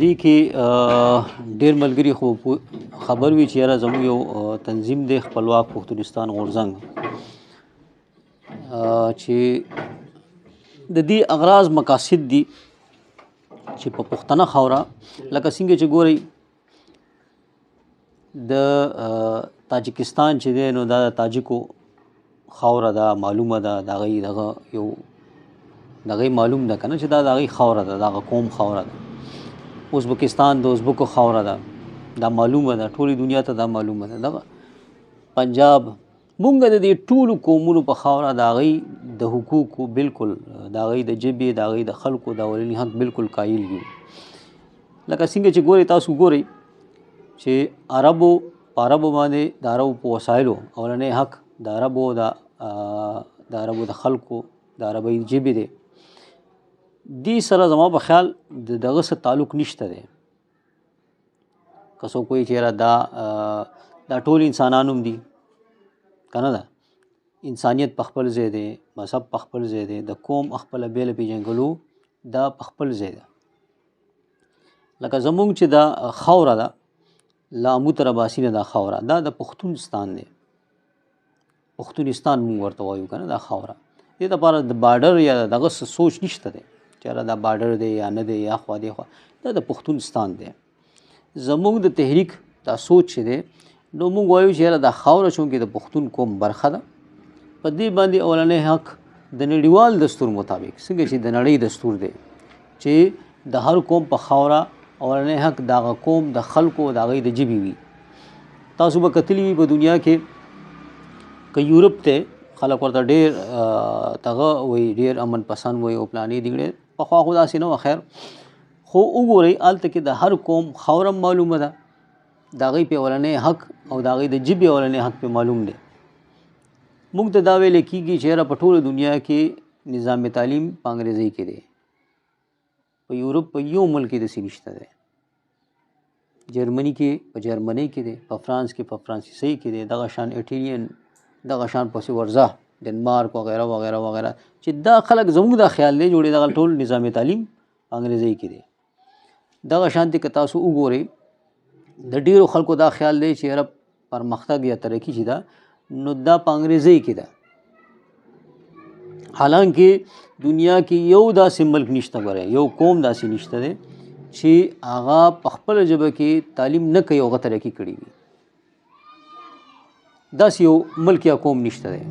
دې کې ډېر ملګري خو خبر وي چې یاره زموږ یو تنظیم دی خپلواک پښتونستان غورځنګ چې د دې اغراض مقاصد دي چې په پښتنه خاوره لکه څنګه چې ګورئ د تاجکستان چې دی نو دا د تاجکو خاوره ده معلومه ده د هغوی دغه یو د هغوی معلوم ده که نه چې دا د هغوی خاوره ده د هغه قوم خاوره ده ازبکستان د ازبکو خاوره ده دا معلومه ده ټولې دنیا ته دا معلومه ده دغه پنجاب مونږ د دې ټولو قومونو په خاوره د هغوی د حقوقو بالکل د هغوی د ژبې د هغوی د خلکو د اولني حق بالکل قایل یو لکه څنګه چې ګورئ تاسو ګورئ چې عربو په عربو باندې د عربو په وسایلو اولنی حق د عربو د خلکو د عربۍ ژبې دی دې سره زما په خیال د دغه څه تعلق نشته دی که څوک وایي چې یاره دا ټول انسانان هم دي که نه ده انسانیت په خپل ځای دی مذهب په خپل ځای دی د قوم خپله بیله پېژنګلو دا په خپل ځای ده لکه زمونږ چې دا خاوره ده له امو تر اباسي نه دا خاوره دا د پښتونستان دی پښتونستان مونږ ورته وایو که نه دا خاوره دې دپاره د بارډر یا دغه سوچ نشته دی چې یاره دا بارډر دی یا نه دی یا خوا دی خوا دا د پښتونستان دی زمونږ د تحریک دا سوچ چې دی نو مونږ وایو چې یاره دا خاوره چونکې د پښتون قوم برخه ده په دې باندې اولنی حق د نړیوال دستور مطابق څنګه چې د نړۍ دستور دی چې د هر قوم په خاوره اولنی حق د هغه قوم د خلکو د هغوی د ژبې وي تاسو به کتلي وي په دنیا کې که یورپ ته خلک ورته ډېر دغه وایي ډېر امن پسند وایي او پلانې دیګړې پخوا خو داسې نه وه خیر خو وګورئ هلته کې د هر قوم خاوره معلومه ده د هغوی په اولنی حق او د هغوی د ژبې اولنی حق پې معلوم دی موږ ته دا ویلی کېږي چې یاره په ټوله دنیا کې نظام تعلیم په انګریزۍ کې دی په یورپ په یو ملک کې داسې نشته دی جرمني کې په جرمنۍ کې دی په فرانس کې په فرانسیسۍ کې دی دغه شان ایټالین دغه شان پسې ورځه ډنمارک وغیره وغیره وغیره چې دا خلک زموږ دا خیال دی جوړې دغه ټول نظام تعلیم په انګریزۍ کې دی دغه شانتې که تاسو وګورئ د ډیرو خلکو دا خیال دی چې یاره پرمختګ یا ترقي چې ده نو دا په انګریزۍ کې ده حالانکه دنیا کې یو داسې ملک نشته ګورئ یو قوم داسې نشته دی چې هغه په خپله ژبه کې تعلیم نه کوي او هغه ترقي کړي وي داسې یو ملک یا قوم نشته دی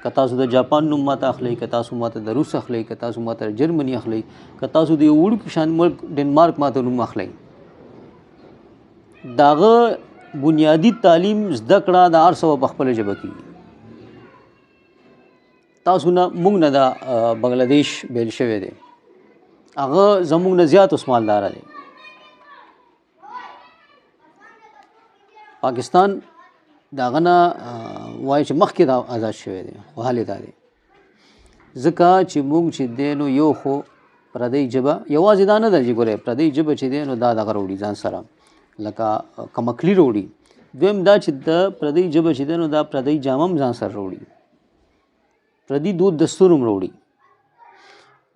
که تاسو د جاپان نوم ماته اخلئ که تاسو ماته د روس اخلئ که تاسو ماته د جرمني اخلئ که تاسو د یو وړوکي شان ملک ډنمارک ماته نوم اخلئ د هغه بنیادي تعلیم زده کړه د هر څه په خپله ژبه کېږي تاسو نه موږ نه دا بنګلادیش بیل شوی دی هغه زموږ نه زیات اسمالداره دی پاکستان د هغه نه وایي چې مخکې دا آزاد شوی دی خو حال یې دا دی ځکه چې موږ چې دی نو یو خو پردۍ ژبه یوازې دا نه ده چې ګورئ پردۍ ژبه چې دی نو دا دغه راوړي ځان سره لکه کمکلي راوړي دویم دا چې د پردۍ ژبه چې دی نو دا پردۍ جامه هم ځان سره راوړي پردي دود دستور هم راوړي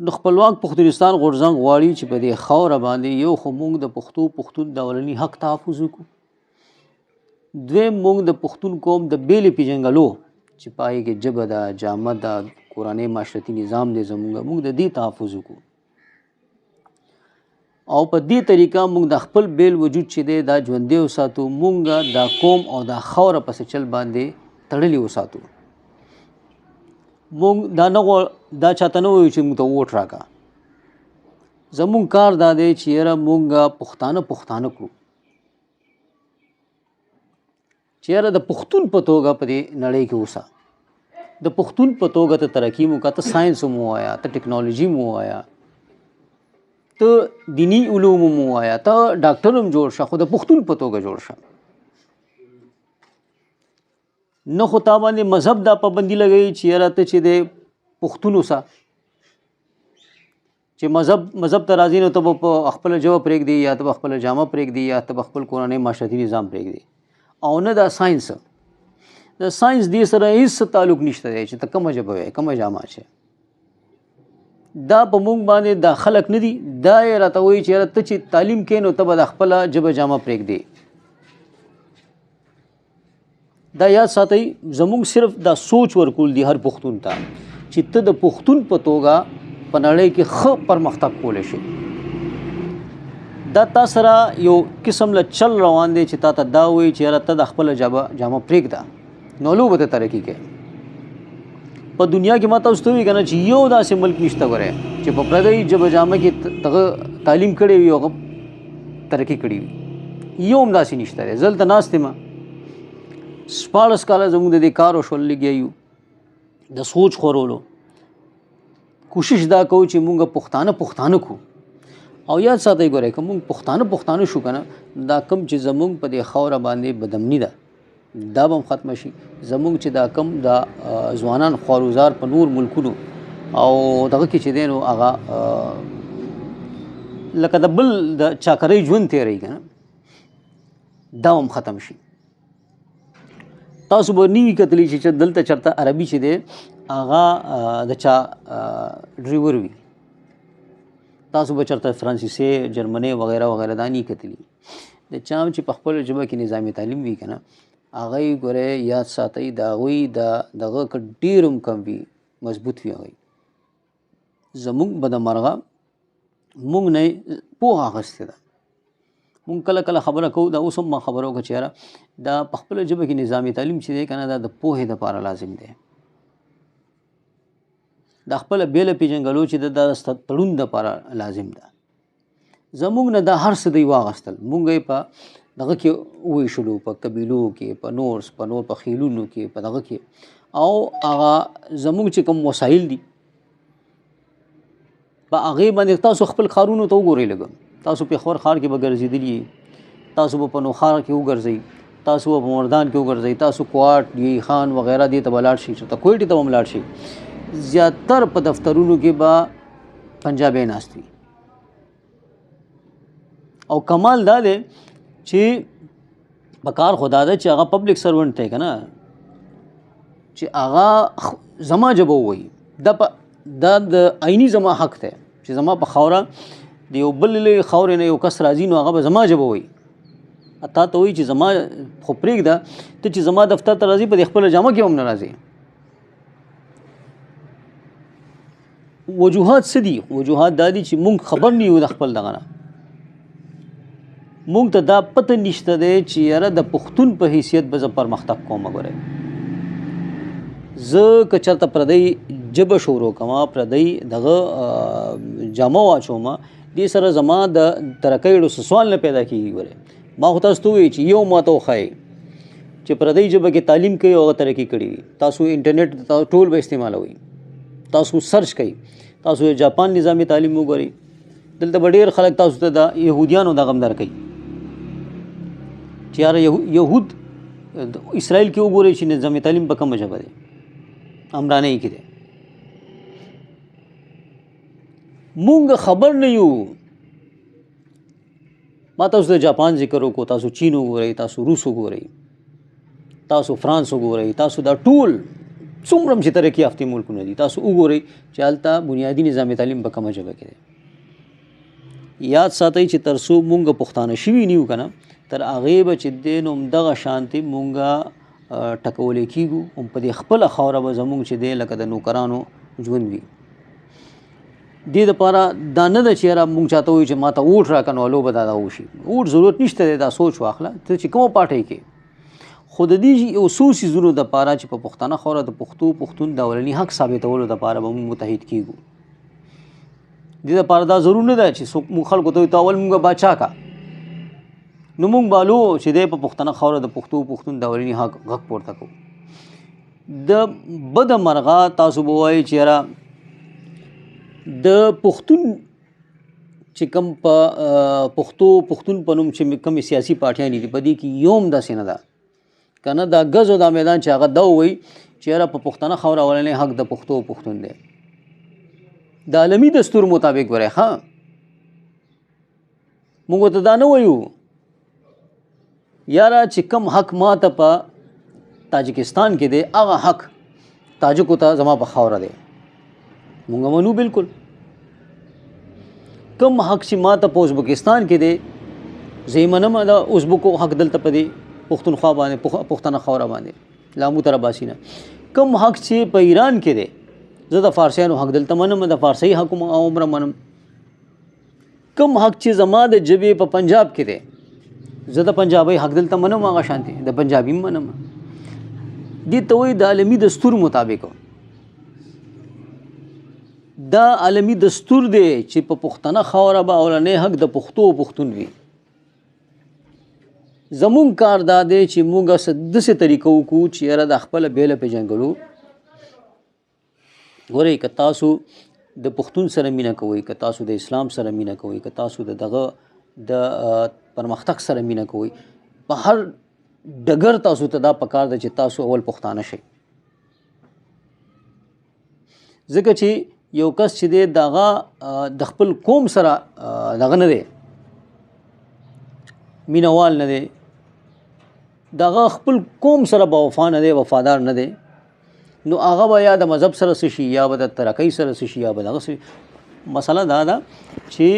نو خپلواک پښتونستان غورځنګ غواړي چې په دې خاوره باندې یو خو موږ د پښتون د اولني حق تحفظ وکړو دویم موږ د پښتون قوم د بیلې پېژنګلو چې په هغې کې ژبه ده جامه ده کورنۍ معاشرتي نظام دی زموږ موږ د دې تحفظ وکړو او په دې طریقه موږ د خپل بیل وجود چې دی دا ژوندی وساتو موږ دا قوم او دا خاوره پسې چل باندې تړلې وساتو موږ دا چاته نه وایو چې موږ ته ووټ راکړه زموږ کار دا دی چې یاره موږ پښتانه کړو چې یاره د پښتون په توګه په دې نړۍ کې اوسه د پښتون په توګه ته ترقي مو وکړه ته ساینس هم ووایه ته ټکنالوژي هم ووایه ته دیني علوم هم ووایه ته ډاکټر هم جوړ شه خو د پښتون په توګه جوړ شه نه خو تا باندې مذهب دا پابندي لګوي چې یاره ته چې دی پښتون اوسه چې مذهب ته راځي نو ته به په خپله ژبه پرېږدي یا ته به خپله جامه پرېږدي یا ته به خپل کورنۍ معاشرتي نظام پرېږدي او نه دا ساینس د ساینس دې سره هیڅ تعلق نشته دی چې ته کومه ژبه وایې کومه جامه اچې دا په مونږ باندې دا خلق نه دي، دا یې راته وایي چې یاره ته چې تعلیم کې نو ته به د خپله ژبه جامه پرېږدې. دا یاد ساتئ زمونږ صرف دا سوچ ورکول دي هر پښتون ته چې ته د پښتون په توګه په نړۍ کې ښه پرمختګ کولی شي. دا تا سره یو قسم له چل روان دی چې تا ته دا وایي چې یاره ته د خپله جامه پرېږده نو لو به ته ترقي کوې. په دنیا کې ما تاسو ته وایي که نه چې یو داسې ملک نشته ګورې چې په پردۍ ژبه جامه کې هغه تعلیم کړی وي او هغه ترقي کړي وي. یو هم داسې نشته دی. زه دلته ناست یم 14 کاله زموږ د دې کار وشول، لګیا یو د سوچ خورولو کوشش دا کوو چې مونږ پښتانه کو. او یاد ساتئ ګورئ که مونږ پښتانه شو که نه دا کم چې زمونږ په دې خاوره باندې بدامني ده دا به هم ختمه شي. زمونږ چې دا کم دا ځوانان خواروزار په نور ملکونو او دغه کې چې دی نو هغه لکه د بل د چاکرۍ ژوند تېروي که نه دا هم ختم شي. تاسو به نه وي کتلی چې دلته چېرته عربي چې دی هغه د چا ډریور وي، تاسو به چېرته فرانسیسي جرمني وغیره وغیره دا نه کتلی. د چا هم چې په خپله ژبه کې نظامي تعلیم وي که نه هغه یې ګورئ یاد ساتئ د هغوی دغه که ډېر هم کم وي مضبوط وي هغوی. زمونږ بدمرغه مونږ نه پوهه اخیستې ده. مونږ کله کله خبره کوو، دا اوس هم ما خبره وکړه چې یاره دا په خپله ژبه کې نظامي تعلیم چې دی که نه دا د پوهې دپاره لازم دی. دا خپله بیله پېژنګلو چې دا د تړون دپاره لازم ده. زمونږ نه دا هر څه دی واغستل، مونږ یې په دغه کې وویشلو، په قبیلو کې، په نور په خیلونو کې، په دغه کې. او هغه زمونږ چې کوم وسایل دي په هغې باندې تاسو خپل ښارونو ته وګورئ. لږ تاسو پېښور ښار کې به ګرځېدلي یې، تاسو به په نوښار کې وګرځئ، تاسو به په مردان کې وګرځئ، تاسو کوټ یې خان وغیره دې ته به لاړ شئ، چېرته کویټې ته به هم لاړ شئ. زیاتر په دفترونو کې به پنجابی ناست وي. او کمال دا دی چې په کار خدا ده چې هغه پبلک سرونټ دی که نه چې هغه زما ژبه ووایي. دا د عیني زما حق دی چې زما په خاوره د یو بل خاورې نه یو کس راځي نو هغه به زما ژبه وایي. تا ته وایي چې زما خو پرېږده ته چې زما دفتر ته راځي په دې خپله جامه کې هم نه راځي. وجوهات څه دي؟ وجوهات دا دي چې مونږ خبر نه یو د خپل دغه نه. مونږ ته دا پته نشته دی چې یاره د پښتون په حیثیت به زه پرمختګ کوم. ګورئ زه که چېرته پردی ژبه شروع کومه، پردی دغه جامه واچوم، دې سره زما د ترقۍ ډېرو سوال نه پیدا کېږي. ګورئ ما خو تاسو ته ووایي چې یو ما ته وښایئ چې پردی ژبه کې تعلیم کوي او هغه ترقي کړي وي. تاسو انټرنیټ ټول به استعمالوئ، تاسو سرچ کوئ، تاسو جاپان نظامي تعلیم وګورئ. دلته به ډېر خلک تاسو ته د یهودیانو دغه هم درکوي چې یاره یهود اسرائیل کې وګورئ چې نظامي تعلیم په کومه ژبه دی، عمرانۍ کې دی. مونږ خبر نه یو. ما تاسو د جاپان ذکر وکړو، تاسو چین وګورئ، تاسو روس وګورئ، تاسو فرانس وګورئ، تاسو دا ټول څومره هم چې ترقي یافتې ملکونه دي تاسو وګورئ چې هلته بنیادي نظامي تعلیم په کومه ژبه کې دی. یاد ساتئ چې تر څو مونږ پښتانه شوي نه یو که نه تر هغې به چې دی نو همدغه شانتې مونږ ټکولی کېږو. هم په دې خپله خاوره به زمونږ چې دی لکه د نوکرانو ژوند وي. دې دپاره دا نه ده چې یاره مونږ چاته وایو چې ما ته ووټ راکړه نو هلو به دا وشي. ووټ ضرورت نشته دی، دا سوچ واخله ته چې کومه پارټۍ کې. خو د دې یو څو څیزونو دپاره چې په پښتانه خاوره د پښتون د اولني حق ثابتولو دپاره به مونږ متحد کېږو. دې دپاره دا ضرور نه ده چې څوک مونږ خلکو ته وایو ته اول مونږ باچا کا نو مونږ بالو چې دی په پښتنه خاوره د پښتون د اولني حق غږ پورته کوو. د بده مرغه تاسو به وایئ چې یاره د پښتون چې کوم په پښتون په نوم چې کومې سیاسي پارټیانې دي په دې کې یو هم داسې نه ده که نه دا ګز او دا میدان چې هغه دا ووایي چې یاره په پښتنه خاوره اولنی حق د پښتون دی. د عالمي دستور مطابق ګورئ ښه مونږ ته دا نه وایو یاره چې کم حق ما ته په تاجکستان کې دی هغه حق تاجکو ته زما په خاوره دی. مونږ منو بالکل کم حق چې ما ته په ازبکستان کې دی زه یې منم د ازبکو حق دلته په دې پښتونخوا باندې پښتنه خاوره باندې لامو تر باسي نه. کم حق چې په ایران کې دی زه د فارسیانو حق دلته منم، د فارسي حق عمره منم. کم حق چې زما د ژبې په پنجاب کې دی زه د پنجابي حق دلته منم، هغه شانتي د پنجابي منم. دې ته وایي د عالمي دستور مطابق دا عالمي دستور دی چې په پښتنه خاوره به اولنی حق د پښتو او پښتون وي. زمونږ کار دا دی چې موږ داسې طریقه وکړو چې یاره د خپله بیله پېژنګلو. ګورئ که تاسو د پښتون سره مینه کوئ، که تاسو د اسلام سره مینه کوئ، که تاسو د پرمختګ سره مینه کوئ، په هر ډګر تاسو ته دا پکار ده چې تاسو اول پښتانه شئ. ځکه چې یو کس چې دی دغه د خپل قوم سره دغه نه دی، مینوال نه دی، دغه خپل قوم سره به وفا نه دی، وفادار نه دی، نو هغه به یا د مذهب سره څه شي، یا به د ترقۍ سره څه شي، یا به دغه څه. مسله دا ده چې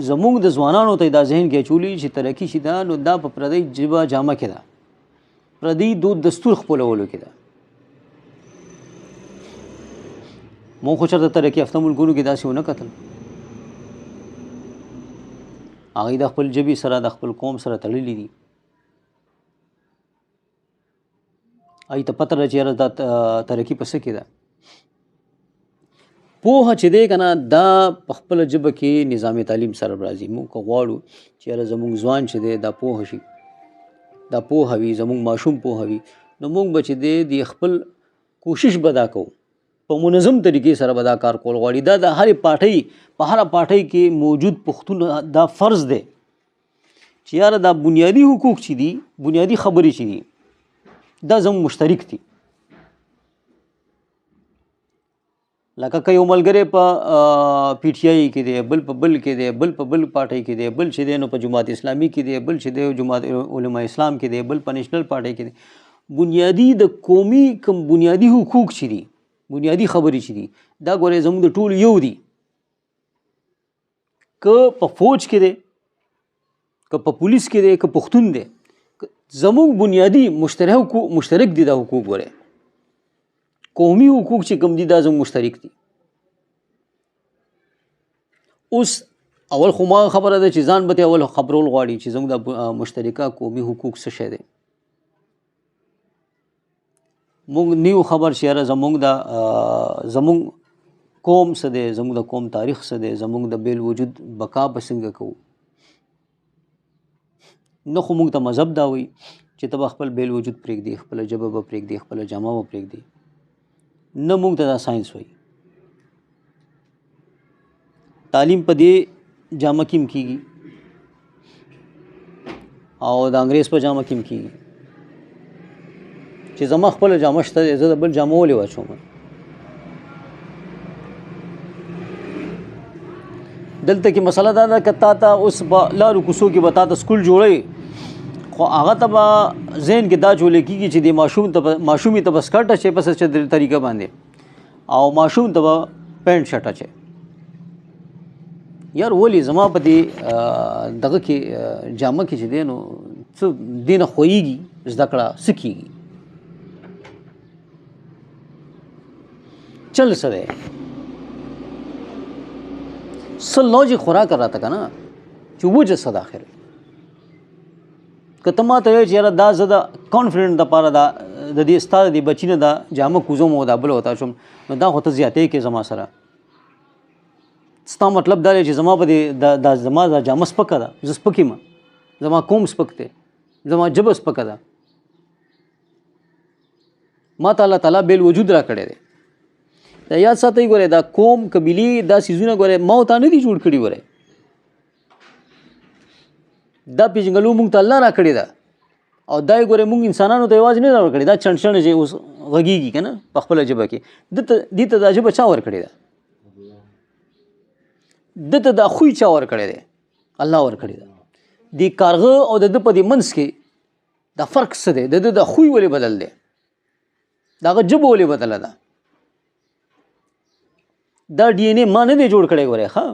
زموږ د ځوانانو ته دا ذهن کې اچولي چې ترقي شي دا نو دا په پردۍ ژبه جامه کې ده، پردي دود دستور خپلولو کې ده. مو خو چېرته ترقي یافته ملکونو کې داسې ونه کتل. هغوی د خپل ژبې سره د خپل قوم سره تړلي دي. هغوی ته پته ده چې یاره دا ترقي په څه کې ده. پوهه چې دی که نه دا په خپله ژبه کې نظام تعلیم سره راځي. موږ که غواړو چې یاره زموږ ځوان چې دی دا پوهه شي، دا پوهه وي، زموږ ماشوم پوهه وي، نو موږ به چې دی د خپل کوشش به دا کوو، په منظم طریقې سره به دا کار کول غواړي. دا د هرې پاټۍ په هره پاټۍ کې موجود پښتون دا فرض دی چې یاره دا بنیادي حقوق چې دي، بنیادي خبرې چې دي، دا زموږ مشترک دي. لکه که یو ملګری په پی ټي آی کې دی، بل په بل کې دی، بل په بل پاټۍ کې دی، بل چې دی نو په جماعت اسلامي کې دی، بل چې دی جماعت علماء اسلام کې دی، بل په نیشنل پاټۍ کې دی. بنیادي د قومي کوم بنیادي حقوق چې دي، بنیادي خبرې چې دي، دا ګورئ زموږ د ټولو یو دي. که په فوج کې دی، که په پولیس کې دی، که پښتون دی، زموږ بنیادي مشترک دي دا حقوق. ګورئ قومي حقوق چې کوم دي دا زموږ مشترک دي. اوس اول خو ما خبره ده چې ځان به اول خبرول غواړي چې زموږ د مشترکه قومي حقوق څه شی دی. موږ نیو خبر چې یاره زموږ قوم څه دی، زموږ د قوم تاریخ څه دی، زموږ د بیل وجود بقا به څنګه کوو. نه خو موږ ته مذهب دا وایي چې ته به خپل بیل وجود پرېږدي، خپله ژبه به پرېږدي، خپله جامه به پرېږدي. نه موږ ته دا ساینس وایي. تعلیم په دې جامه کې هم کېږي او د انګریز په جامه کې هم کېږي چې زما خپله جامه شته دی، زه د بل جامه ولې واچوم. دلته کې مسله دا ده که تا ته اوس به لارو کوڅو کې به تا ته سکول جوړوي، خو هغه ته به ذهن کې دا جوړې کېږي چې د ماشومې ته به سکرټ اچوي په څه طریقه باندې، او ماشوم ته به پینټ شرټ اچوي. یار ولې زما په دې دغه کې جامه کې چې دی نو څه دې نه خویږي، زده کړه څه کېږي، چل څه دی، څه لوجیک خوراک راته که نه چې وجه څه د آخر. که ته ما ته وایې چې یاره دا زه د کانفیډنټ دپاره د دې ستا د دې بچي نه دا جامه کوزم او دا بله ورته اچوم، نو دا خو ته زیاتې کې زما سره. ستا مطلب دا دی چې زما په دې زما دا جامه سپکه ده، زه سپک یم، زما قوم سپک دی، زما ژبه سپکه ده. ما ته الله تعالی بیل وجود را کړی دی. دا یاد ساتئ. ګورئ دا قوم قبیلې دا څیزونه ګورئ ما ورته نه دي جوړ کړي. ګورئ دا پېژنګلو موږ ته الله را کړې ده، او دا یې ګورئ موږ انسانانو ته یوازې نه را کړې. دا چڼ چڼ چې اوس غږېږي که نه په خپله ژبه کې، دې ته دا ژبه چا ورکړې ده؟ ده ته دا خوی چا ورکړی دی؟ الله ورکړی ده. د کارغه او د ده په دې منځ کې دا فرق څه دی؟ د ده دا خوی ولې بدل دی؟ د هغه ژبه ولې بدله ده؟ دا ډي این اے ما نه دی جوړ کړی. ګورئ ښه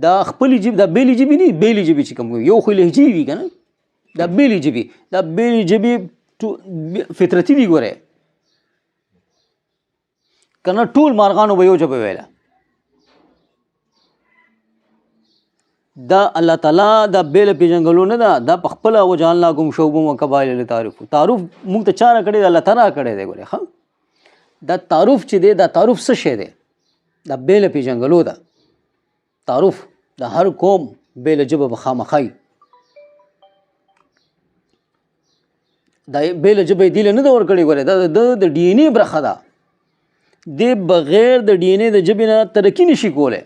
دا خپلې ژبې دا بېلې ژبې نه بېلې ژبې چې کوم یو خو لهجې وي که نه دا بېلې ژبې دا بېلې ژبې فطرتي دي ګورئ که نه ټول مارغانو به یو ژبه ویله دا الله تعالی دا بیل پیژنګلو نه ده دا په خپله وجعلناکم شعوبا وقبایل لتعارفوا تعارف موږ ته چا راکړی دی الله تعالی راکړی دی ګورې ښه دا تعارف چې دی دا تعارف څه شی دی دا بیل پیژنګلو ده تعارف د هر قوم بیل ژبه به خامخا وي دا بیل ژبه یې دیله نه ده ورکړې ګورې دا د ډي ان اې برخه ده دی بغیر د ډي ان اې د ژبې نه ترقي نشي کولی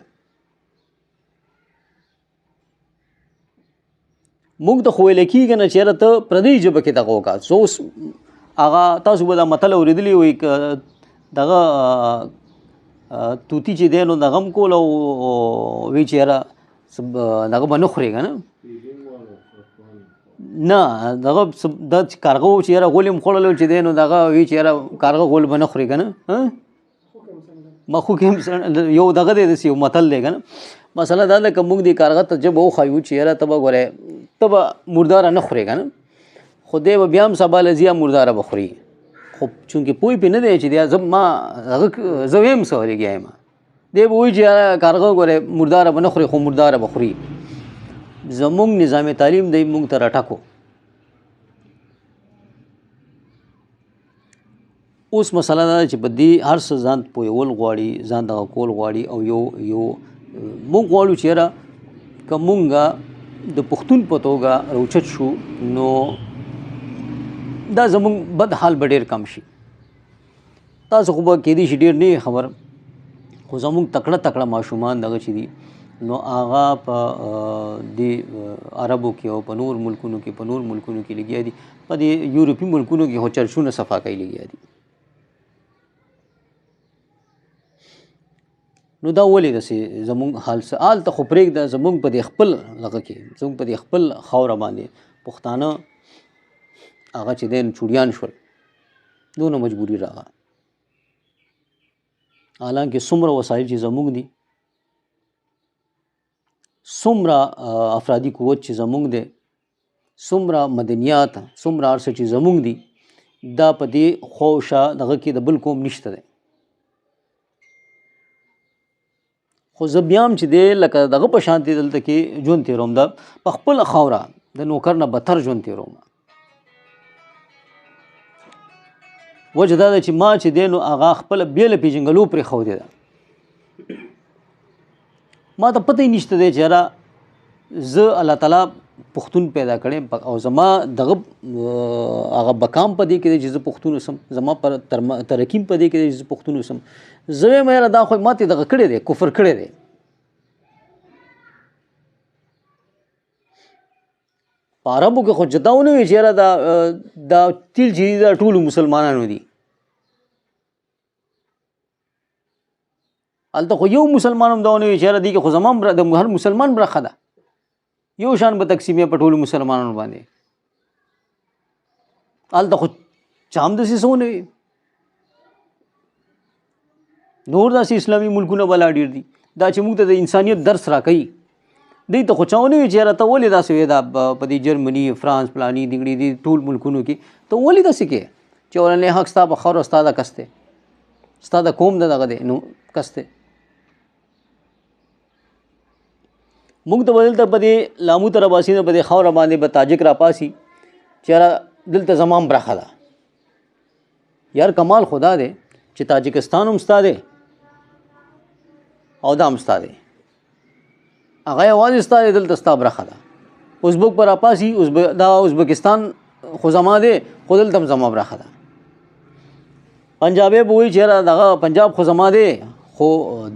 موږ ته خو ویل کېږي نه چې یاره ته پردۍ ژبه کې دغه وکړه څو اوس هغه تاسو به دا متل اورېدلی وي دغه توتي چې دی نو دغه هم کول او وی چې یاره دغه به نه خورې که نه نه دغه دا چې کارغه و چې یاره غول یې هم خوړلی چې دی نو دغه وی چې یاره کارغه غول به نه خورې که نه مخوک هم یو دغه دی داسې یو متل دی که نه مسله دا ده که موږ دې کارغه ته ژبه وښایو چې یاره ته به ګورې ته به مرداره نه خورې که نه خو دی به بیا هم سبا لځي مرداره به خوري خو چونکې پوه پې نه دی چې دی ما هغه زه ویم څه لګیا یم دی به وایي چې کارغه ګورې مرداره به نه خوري خو مرداره به خوري زموږ نظام تعلیم دی موږ ته راټکو اوس مسله دا چې په دې هر څه ځان پوهول غواړي ځان دغه کول غواړي او یو موږ غواړو چې یاره که موږ د پښتون په توګه راوچت شو نو دا زموږ بد حال به ډېر کم شي تاسو خو به کېدای شي ډېر نه خبر خو زموږ تکړه ماشومان دغه چې دي نو هغه په دې عربو کې او په نور ملکونو کې لګیا دي په دې یورپي ملکونو کې خو چرچونه صفا کوي لګیا دي نو دا ولې داسې زموږ حال څه هلته خو پرېږده زموږ په دې خپل هغه کې زموږ په دې خپل خاوره باندې پښتانه هغه چې دی چوړیان شول دونه مجبوري راغله حالانکه څومره وسایل چې زموږ دي څومره افرادي قوت چې زموږ دی څومره مدنیات څومره هر څه چې زموږ دي دا په دې خوشه دغه کې د بل قوم نشته دی خو زه بیا هم چې دی لکه دغه په شانتې دلته کې ژوند تېروم دا په خپله خاوره د نوکر نه بدتر ژوند تېروم وجه دا ده چې ما چې دی نو هغه خپله بېله پېژنګلو پرېښودې ده ما ته پته یې نشته دی چې یاره زه الله تعالی پښتون پیدا کړی او زما دغه هغه بقام په دې کې دی چې زه پښتون اوسم زما پر ترقیم په دې کې دی چې زه پښتون اوسم زه وایم یاره دا خو ما ته دغه کړی دی کفر کړی دی په عربو کې خو دا ونه وي چې یاره دا تیل چې دي دا ټولو مسلمانانو دي هلته خو یو مسلمان هم دا ونه وي چې یاره دې کې خو زما د هر مسلمان برخه ده یو شان به تقسیمې په ټولو مسلمانانو باندې هلته خو چا هم داسې څه ونه وي نور داسې اسلامي ملکونه به لا ډېر دي دا چې موږ ته د انسانیت درس راکوي دوی ته خو چا ونه وي چې یاره ته ولې داسې وې دا په دې جرمني فرانس پلاني دګړي دي ټول ملکونو کې ته ولې داسې کې چې اولنی حق ستا په خاوره ستا د کس دی ستا د قوم د دغه دی نو کس دی موږ ته به دلته په دې لامو ته راباسي نه په دې خاوره باندې به تاجک راپاسي چې یاره دلته زما برخه ده یار کمال خدا دی چې تاجکستان هم ستا دی او دا هم ستا دی هغه یوازې ستا دی دلته ستا برخه ده ازبک به راپاسي دا ازبکستان خو زما دی خو دلته هم زما برخه ده پنجابی به وایي چې یاره دغه پنجاب خو زما دی خو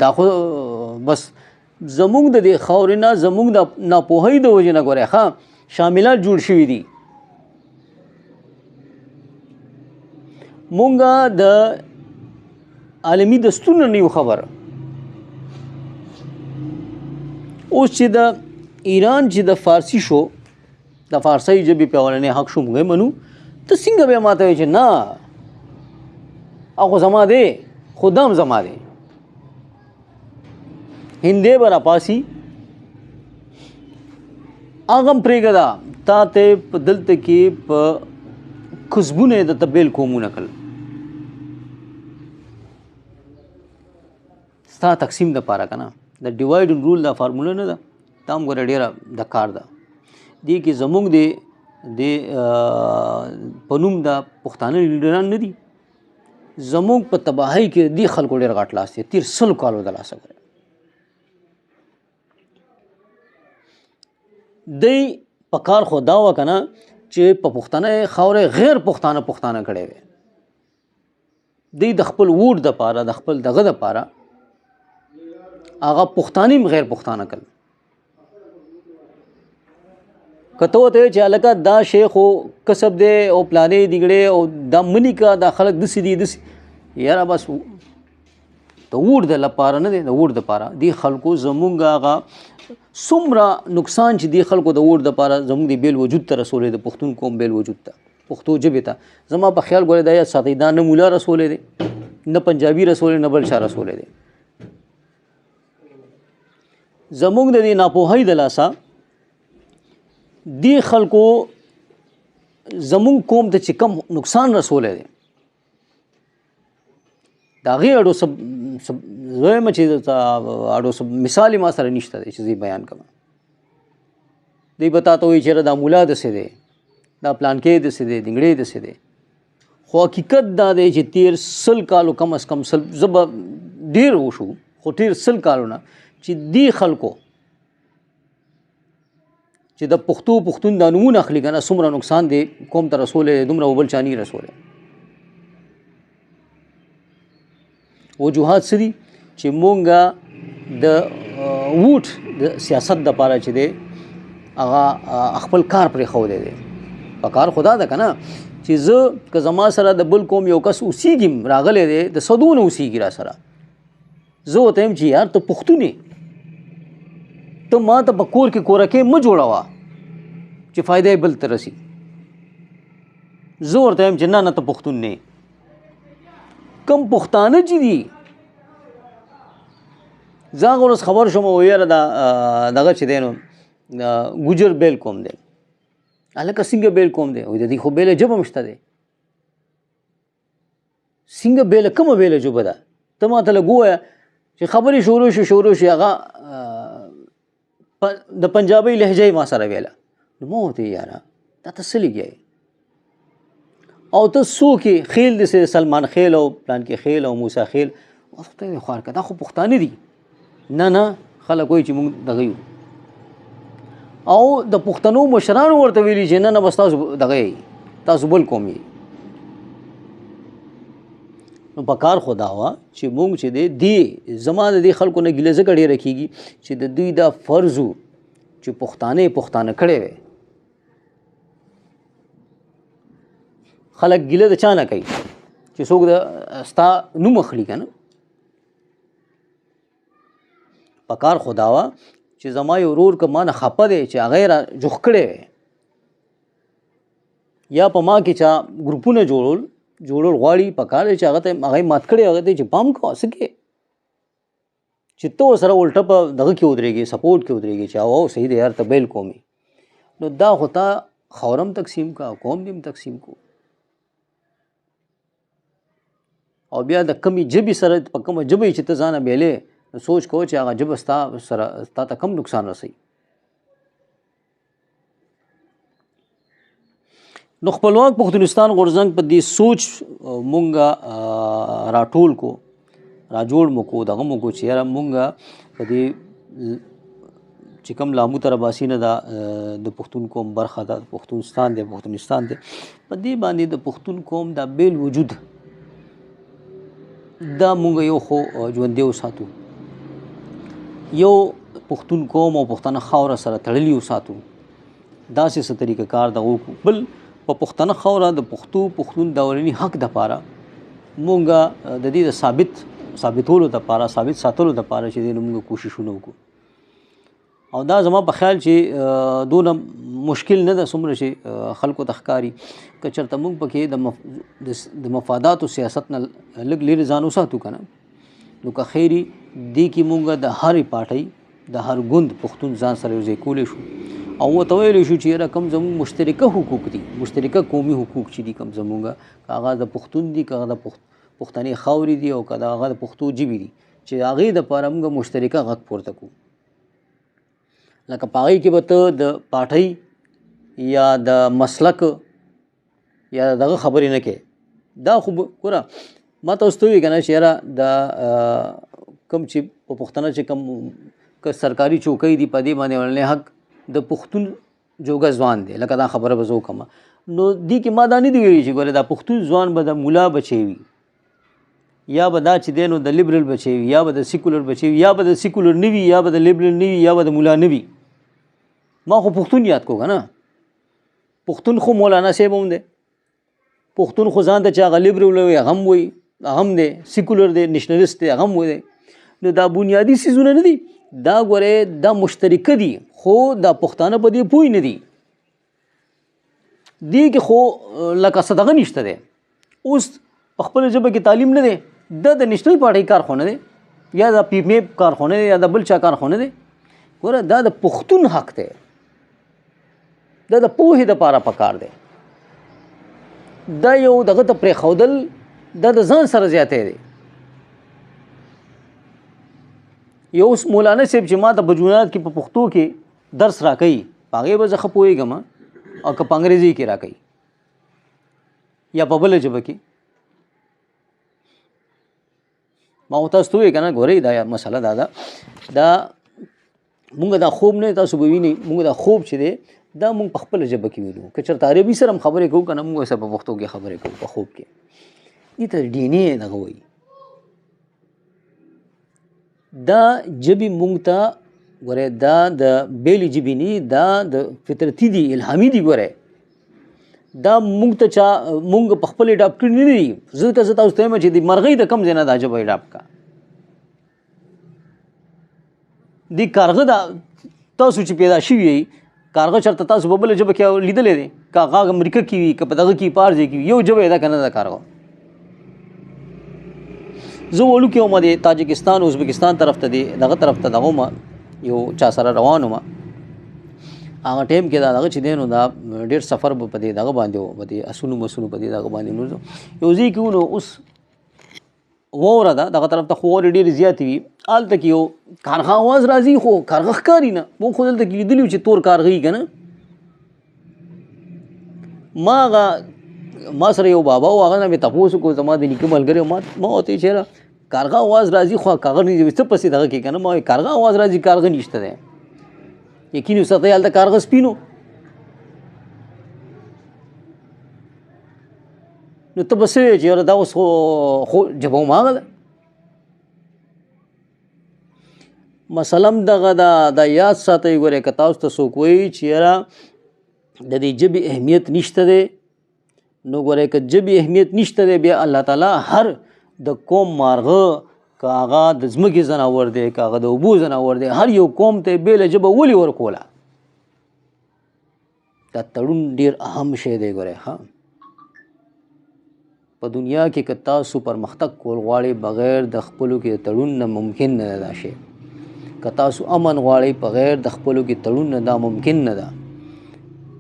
دا خو بس زموږ د دې خاورې نه زموږ د ناپوهۍ د وجې نه ګورئ ښه شاملات جوړ شوي دي مونږ د عالمي دستور نه یو خبر اوس چې د ایران چې د فارسی شو د فارسی ژبې په اولنی حق شو موږ منو ته څنګه بیا ماته وایې چې نه هغه زما دی خو دا هم زما دی هندی به راپاسي هغه هم پرېږده تا ته په دلته کې په کسبونه یې درته بیل قومونه کړل ستا تقسیم دپاره که نه د ډیوایډ اینډ رول دا فارموله نه ده دا هم ګوره ډېره د کار ده دې کې زموږ د په نوم د پښتانه لیډران نه دي زموږ په تباهۍ کې دې خلکو ډېر غټ لاس دی تېر 100 کالو د لاسه کړی دی په کار خو دا وه که نه چې په پښتنه خاوره غیر پښتانه کړی وی دی د خپل ووټ دپاره د خپل دغه دپاره هغه پښتانه هم غیر پښتانه کړل که ته ورته چې هلکه دا شی خو کسب دی او پلانې دیګړې او دا مني که دا خلک داسې دي داسې یاره بس د ووټ د لپاره نه دی د ووټ دپاره دې خلکو زمونږ هغه څومره نقصان چې دې خلکو د ووټ دپاره زمونږ د بیل وجود ته رسولی د پښتون قوم بیل وجود ته پښتو ژبې ته زما په خیال ګورې دا یاد ساتئ دا نه مولا رسولی دی نه پنجابي رسولی نه بل چا رسولی دی زمونږ د دې ناپوهۍ د لاسه دې خلکو زمونږ قوم ته چې کم نقصان رسولی دی د هغې اډو زویم چې اډو مثال ما سره نشته دی چې زه بیان کوم دی به تا ته وایي چېرې دا مولا داسې دی دا پلانکې داسې دی دنګړې داسې دی خو حقیقت دا دی چې تېر 100 کالو کم از کم زه به ډېر وشو خو تېر 100 کالو نه چې دې خلکو چې د پښتون دا نومونه اخلي که نه څومره نقصان دی قوم ته رسولی دومره بل چا نه رسولی وجوهات څه دي چې مونږ د ووټ د سیاست دپاره چې دی هغه خپل کار پرېښودی دی په کار خدا ده که نه چې زه که زما سره د بل قوم یو کس اوسیږي راغلی دی د صدونه اوسیږي را سره زه ورته یم چې یار ته پښتون یې ته ما ته په کور کې کورکۍ مه جوړوه چې فایده یې بل ته رسي زه ورته یم چې نه ته پښتون نه کم پښتانه چې دي زه هغه ورځ خبر شوم او یاره دغه چې دی نو ګوجر بیل قوم دی هلکه څنګه بیل قوم دی وایي د دې خو بیله ژبه هم شته دی څنګه بیله کومه بیله ژبه ده ته ما ته لږ ووایه چې خبرې شروع شي هغه د پنجابۍ لهجه یې ما سره ویله نو ما ورته یاره دا ته څه لګیا یې او ته څوک یې خیل دسې سلمان خیل او پلانکې خیل او موسی خیل خدای دې خوار کړه دا خو پښتانه دي نه خلک وایي چې موږ دغه یو او د پښتنو مشرانو ورته ویلي چې نه بس تاسو دغه یې تاسو بل قوم یې نو په کار خو دا وه چې موږ چې دی زما د دې خلکو نه ګیله ځکه ډېره کېږي چې د دوی دا فرض و چې پښتانه کړی وی خلک ګیله د چا نه کوي چې څوک د ستا نوم اخلي که نه په کار خو دا وه چې زما یو ورور که ما نه خفه دی چې هغه یې را جوخ کړی وی یا په ما کې چا ګروپونه جوړول غواړي په کار دی چې هغه ته هغه یې مات کړی هغه ته چې پام کوه څه کې چې ته ورسره الټه په دغه کې ودرېږي سپورټ کې ودرېږي چې او صحیح دی یار ته بیل قومي نو دا خو تا خورم تقسیم کا قوم دې هم تقسیم کو او بیا د کمی ژبې سره په کومه ژبه چې ته ځانه بیلې نو سوچ کوه چې هغه ژبه ستا ته کم نقصان رسوي نو خپلواک پښتونستان غورځنګ په دې سوچ مونږه راټول کو راجوړ مو کو دغه مو کو چې یاره مونږه په دې چې کوم لامو تر باسي نه د پښتون قوم برخه ده پښتونستان دی په دې باندې د پښتون قوم دا بیل وجود دا مونږ یو خو ژوندی وساتو یو پښتون قوم او پښتانه خاوره سره تړلي وساتو داسې څه طریقه کار دغه وکړو بل په پښتنه خاوره د پښتون د اولني حق دپاره مونږه د دې د ثابتولو دپاره ثابت ساتلو دپاره چې دی نو مونږ کوششونه وکړو او دا زما په خیال چې دونه مشکل نه ده څومره چې خلکو ته ښکاري که چېرته مونږ پکې د مفاداتو سیاست نه لږ لرې ځان وساتو که نه نو که خیري دې کې مونږ د هرې پارټۍ د هر ګوند پښتون ځان سره یو ځای کولی شو او ورته ویلی شو چې یاره کوم زموږ مشترکه حقوق دي، مشترکه قومي حقوق چې دي کوم زموږ، که هغه د پښتون دي، که هغه د پښتنې خاورې دي، او که د هغه د پښتو ژبې دي، چې د هغې دپاره موږ مشترکه غږ پورته کړو. لکه په هغې کې به ته د پارټۍ یا د مسلک یا دغه خبرې نه کوې. دا خو ګوره ما ته اوس ته ووایي که نه چې یاره دا کوم چې په پښتنه چې کوم که سرکاري چوکۍ دي په دې باندې اولنی حق د پښتون جوګه ځوان دی، لکه دا خبره به زه وکړم. نو دې کې ما دا نه دي ویلي چې ګوره دا پښتون ځوان به د ملا بچی وي، یا به دا چې دی نو د لیبرل بچی وي، یا به د سیکولر بچی وي، یا به د سیکولر نه وي، یا به د لیبرل نه وي، یا به د ملا نه وي. ما خو پښتون یاد کو که نه، پښتون خو مولانا صاحب هم دی، پښتون خو ځان ته چې هغه لیبرل وي هغه هم وایي، هغه هم دی سیکولر دی، نیشنلست دی، هغه هم وایي. نو دا بنیادي څیزونه نه دي، دا ګورې دا مشترکه دي، خو دا پښتانه په دې پوه نه دي. دې کې خو لکه څه دغه نشته دی، اوس په خپله ژبه کې تعلیم نه دی، دا د نیشنل پارټۍ کار خو نه دی، یا د پی ایم کار خو نه دی، یا د بل چا کار خو نه دی. ګوره دا د پښتون حق دی، دا د پوهې دپاره پکار دی. دا یو دغه ته پرېښودل دا د ځان سره زیاتی دی. یو اوس مولانا صاحب چې ما ته په جونات کې په پښتو کې درس راکوي، په هغې به زه ښه پوهېږم، او که په انګریزي کې راکوي یا په بله ژبه کې. ما خو تاسو ته ووایي که نه ګورئ دا مسله دا ده، دا مونږ دا خوب نه تاسو به وینئ، مونږ دا خوب چې دی دا مونږ په خپله ژبه کې وینو. که چېرته عربي سره هم خبرې کوو که نه، مونږ سره په پښتو کې خبرې کوو په خوب کې. دې ته ډي ان اے دغه وایي. دا ژبې مونږ ته ګورئ دا د بېلې ژبې نه، دا د فطرتي دي، الهامي دي. ګورئ دا مونږ ته چا مونږ په خپل اډاپټ کړي نه دي. زه تاسو ته وایم چې د مرغۍ د کم ځای نه دا ژبه اډاپټ کړه. دې کارغه دا تاسو چې پیدا شوي یئ، کارغه چېرته تاسو په بله ژبه کې لیدلی دی؟ که هغه امریکا کې وي، که په دغه کې پار ځای کې وي، یو ژبه یې ده که نه ده کارغه. زه وړوکی وم د تاجکستان ازبکستان طرف ته دغه طرف ته دغه وم، یو چا سره روان وم. هغه ټایم کې دا دغه چې دی نو دا ډېر سفر به په دې دغه باندې و، په دې اسونو مسونو په دې دغه باندې. نو یو ځای کې و، نو اوس واوره ده دغه طرف ته، خو واورې ډېرې زیاتې وي. هلته کې یو کارغه اواز راځي، خو کارغه ښکاري نه. موږ خو دلته کې لیدلي چې تور کارغه وي که نه. ما سره یو بابا و، هغه نه مې تپوس وکړو، زما د نیکه ملګری و. ما ورته ویل چې یاره کارغه اواز راځي، خو کارغه نه څه پسې دغه کې که نه. ما وایي کارغه اواز راځي، کارغه نشته دی. یقین وساتئ هلته کارغه سپین و. نو ته به څه وایې چې یاره دا اوس خو ژبه هماغه ده. مسله هم دغه ده، دا یاد ساتئ. ګورئ که تاسو ته څوک وایي چې یاره د دې ژبې اهمیت نشته دی، نو ګورئ که ژبې اهمیت نشته دی، بیا الله تعالی هر د قوم مارغه، که هغه د ځمکې ځناور دی، که هغه د اوبو ځناور دی، هر یو قوم ته یې بېله ژبه ولې ورکوله؟ دا تړون ډېر اهم شی دی. ګورئ ها، په دنیا کې که تاسو پرمختګ کول غواړئ، بغیر د خپلو کې د تړون نه ممکن نه ده دا شی. که تاسو امن غواړئ، بغیر د خپلو کې تړون نه دا ممکن نه ده.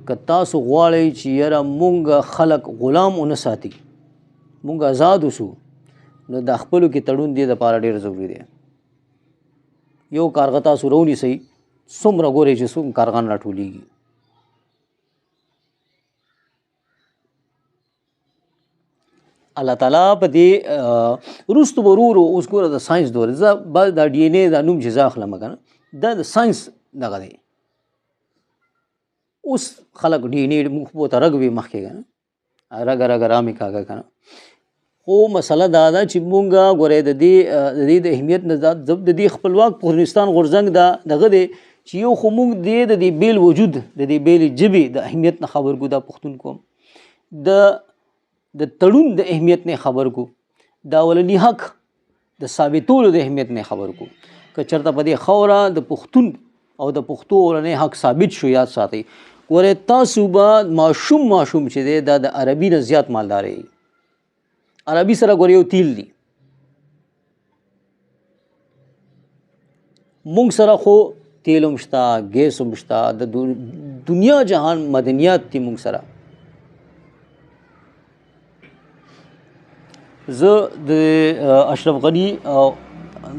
که تاسو غواړئ چې یاره مونږ خلک غلام ونه ساتي، مونږ آزاد اوسو، نو د خپلو کې تړون دې دپاره ډېر ضروري دی. یو کارغه تاسو راونیسئ، څومره ګورئ چې څومره کارغان راټولېږي. الله تعالی په دې وروستو به ورو ورو، اوس ګوره د ساینس دور، زه بعد دا ډي ان اے دا نوم چې زه اخلم که نه، دا د ساینس دغه دی. اوس خلک ډي ان اے موږ ورته رګ وي مخکې که نه، رګ رامې کاږه که نه. خو مسله دا ده چې مونږ ګورئ د دې د اهمیت نه، د دې خپلواک افغانستان غورځنګ دا دغه دی چې یو خو مونږ د دې بیل وجود، د دې بیلې ژبې د اهمیت نه خبر کو، دا پښتون کوم د تړون د اهمیت نه خبر کو، دا اولني حق د ثابتولو د اهمیت نه خبر کو. که چېرته په دې خاوره د پښتون او د پښتو اولنی حق ثابت شو، یاد ساتئ. ګورئ تاسو به ماشوم چې دی دا د عربي نه زیات مالدار یي. عربي سره ګورئ یو تیل دی، مونږ سره خو تیل هم شته، ګیس هم شته، د دنیا جهان مدنیات دي موږ سره. زه د اشرف غنی او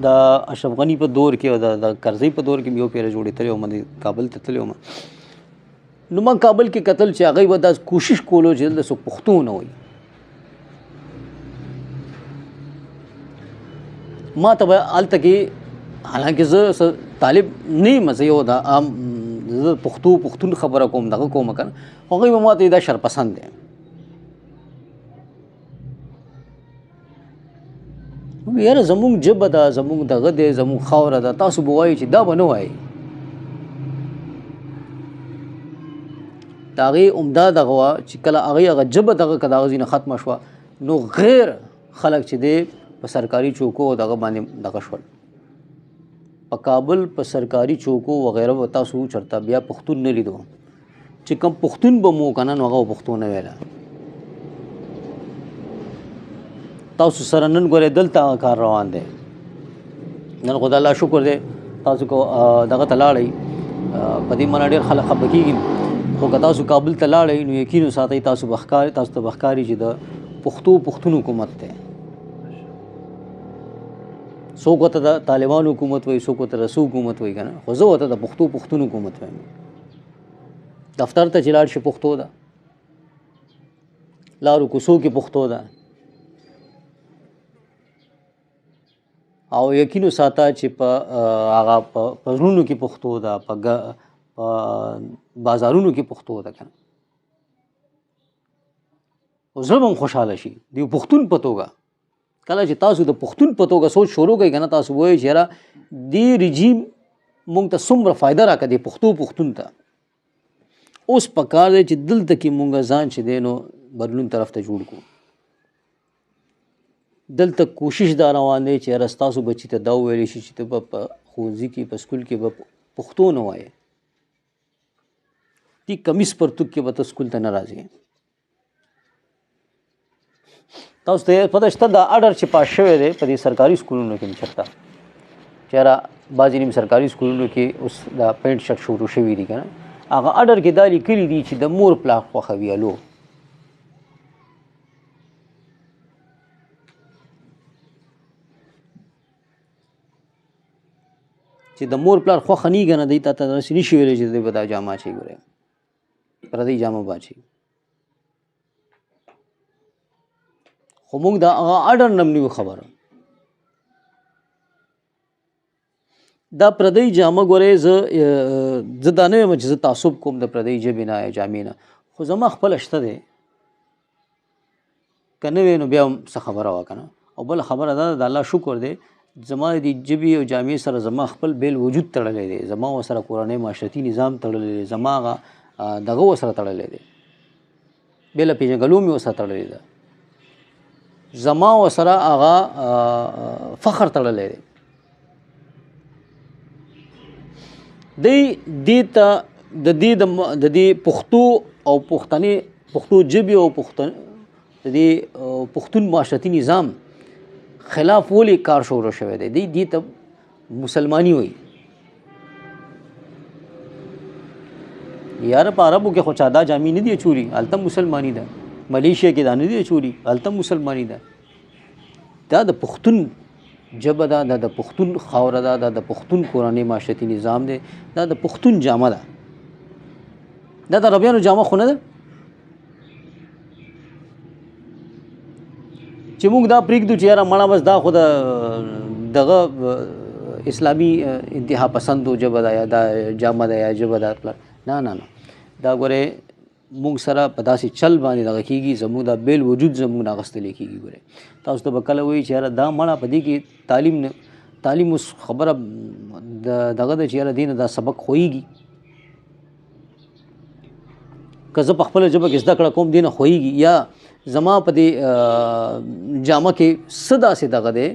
د اشرف غنی په دور کې او د کرزی په دور کې یو پیره جوړې تلې او من کابل ته تللی وم. نو ما کابل کې قتل چې هغه به دا کوشش کولو چې د سو پښتو نه وي. ما ته الته کې حالانکه زه طالب نه یم، زه یو د عام پښتون خبره کوم دغه کوم کنه، هغوی به ما ته دا شرپسند دی. یاره زمونږ ژبه ده، زمونږ دغه دی، زمونږ خاوره ده، تاسو به وایئ چې دا به نه وایي. د هغې عمده دغه وه چې کله هغې هغه ژبه دغه که د هغه ځینې ختمه شوه نو غیر خلک چې دی په سرکاري چوکو دغه باندې دغه شول. په کابل په سرکاري چوکو وغیره به تاسو چرته بیا پښتون نه لیدو، چې کوم پښتون به مو که نه نو هغه پښتو نه ویله. تاسو سره نن ګورئ دلته کار روان دی، نن خو د الله شکر دی تاسو کو دغه ته لاړئ، په دې معنی ډېر خلک خفه کېږي، خو که تاسو کابل ته لاړئ نو یقین وساتئ تاسو ته بښکاري چې د پښتون حکومت دی. څوک ورته د طالبانو حکومت وایي، څوک ورته رسو حکومت وایي که نه، خو زه ورته د پښتون حکومت وایم. دفتر ته چې لاړ شي پښتو ده، لارو کوڅو کې پښتو ده، او یقین وساته چې په هغه په زړونو کې پښتو ده، په بازارونو کې پښتو ده که نه، او زړه به هم خوشحاله شي د یو پښتون په توګه. کله چې تاسو د پښتون په توګه سوچ شروع کوئ که نه، تاسو وایئ چې یاره دې رژیم مونږ ته څومره فایده راکړه دې پښتون ته. اوس پکار دی چې دلته کې مونږ ځان چې دی نو بدلون طرف ته جوړ کړو. دلته کوشش دا روان دی چې یاره ستاسو بچي ته دا وویلی شي چې ته به په ښوونځي کې په سکول کې به پښتو نه وایې، دې کمیس پرتوګ کې به ته سکول ته نه راځې. تاسو ته پته شته دا اډر چې پاس شوی دی په دې سرکاري سکولونو کې چېرته چې یاره بعضې نیم سرکاري سکولونو کې اوس دا پینټ شرټ شروع شوي دي که نه، هغه اډر کې دا لیکلي دي چې د مور پلار خوښه ویلو. چې د مور پلار خوښه نه وي که نه، دی تا ته داسې نه شي ویلی چې دی به دا جامه اچوي. ګورئ پردۍ جامه به اچوي، خو موږ د هغه اډر نه هم نه یو خبره. دا پردۍ جامه ګورئ زه دا نه یم چې زه تعصب کوم د پردۍ ژبې نه یا جامې نه، خو زما خپله شته دی، که نه وی نو بیا هم څه خبره وه که نه. او بله خبره دا ده د الله شکر دی زما د ژبې او جامې سره زما خپل بیل وجود تړلی دی، زما ورسره کورنی معاشرتي نظام تړلی دی، زما هغه دغه ورسره تړلی دی، بیله پېژنګلو مې ورسره تړلی ده، زما ورسره هغه فخر تړلی دی. دی دې ته د دې پښتو او پښتو ژبې او د دې پښتون معاشرتي نظام خلاف ولې کار شروع شوی دی. دی دې ته مسلماني وایي. یاره په عربو کې خو چا دا جامې نه دي اچولي، هلته مسلماني ده. ملیشیا کې دا نه دي اچولي، هلته مسلماني ده. دا د پښتون ژبه ده، دا د پښتون خاوره ده، دا د پښتون کورنی معاشرتي نظام دی، دا د پښتون جامه ده. دا د عربیانو جامه خو نه ده چې موږ دا پرېږدو چې یاره مړه بس دا خو دغه اسلامي انتها پسندو ژبه ده یا دا جامه ده یا ژبه ده. نه نه نه، دا ګورئ موږ سره په داسې چل باندې دغه کېږي، زموږ دا بیل وجود زموږ نه اخیستلی کېږي. ګورئ تاسو ته به کله وایي چې یاره دا مړه په دې کې تعلیم اوس خبره دغه ده چې یاره دې نه دا سبق خویږي، که زه په خپله ژبه کې زده کړه کوم دې نه خویږي، یا زما په دې جامه کې څه داسې دغه دی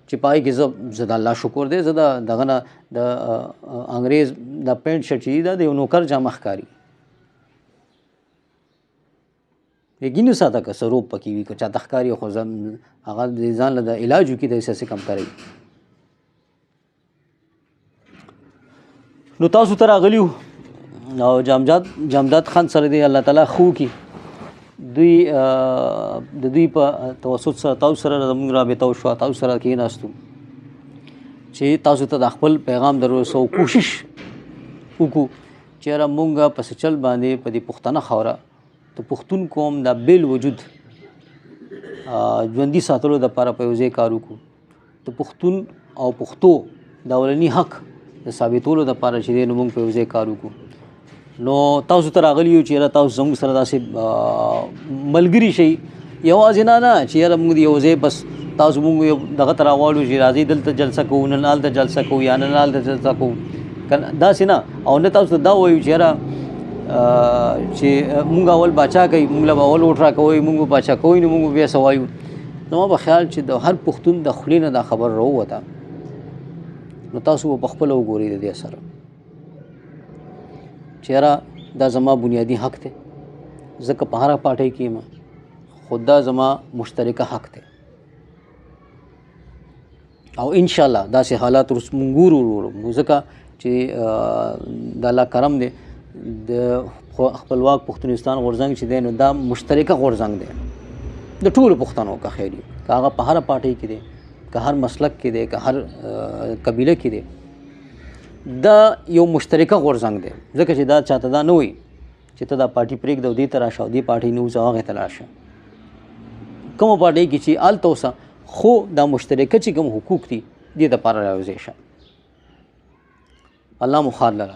چې پای کې زه د الله شکر دی، زه دغه نه د انګریز د پینټ شرټ چې دا د یو نوکر جامه ښکاري. یقین وساته که څه روب پکې وي، که چاته ښکاري خو هغه د ځان له د علاج وکړي داسې هسې کم کوي. نو تاسو ته راغلي او جامداد خان سره دی الله تعالی خو کی دوی د دوی په توسط سره تاسو سره زموږ رابطه وشوه، تاسو سره کېناستو چې تاسو ته د خپل پیغام در رسو کوشش وکړو چې یاره مونږ په څه چل باندې په دې پښتنه خاوره د پښتون قوم د بیل وجود ژوندي ساتلو دپاره په یو ځای کار وکړو، د پښتون او پښتو د اولني حق د ثابتولو دپاره چې دی نو مونږ په یو ځای کار وکړو. نو تاسو ته راغلي یو چې یاره تاسو زموږ سره داسې ملګري شئ، یوازې نه چې یاره مونږ د یو ځای بس تاسو مونږ یو دغه ته راغواړو چې راځئ دلته جلسه کوو، نن هلته جلسه کوو یا نن هلته جلسه کوو، داسې نه. او نه تاسو ته دا وایو چې یاره چې مونږ اول باچا کوي، مونږ له به اول ووټ راکوئ، مونږ به باچا کوئ نو مونږ به بیا څه وایو. زما په خیال چې د هر پښتون د خولې نه دا خبر راووته نو تاسو به پخپله وګورئ د دې سره چې یاره دا زما بنیادي حق دی، ځکه په هره پارټۍ کې یم خو دا زما مشترکه حق دی او انشاءالله داسې حالات مونږ ګورو ځکه چې د الله کرم دی د خپلواک پښتونستان غورځنګ چې دی نو دا مشترکه غورځنګ دی د ټولو پښتنو که خیر وي، که هغه په هره پارټۍ کې دی، که هر مسلک کې دی، که هر قبیله کې دی، دا یو مشترکه غورځنګ دی. ځکه چې دا چاته دا نه وایي چې ته دا پارټي پرېږده او دې ته راشه او دې پارټۍ نه وځه هغې ته لاړ شه، کومه پارټۍ کې چې هلته اوسه خو دا مشترکه چې کوم حقوق دي دې دپاره راوځی شه. الله مو ښاد لره.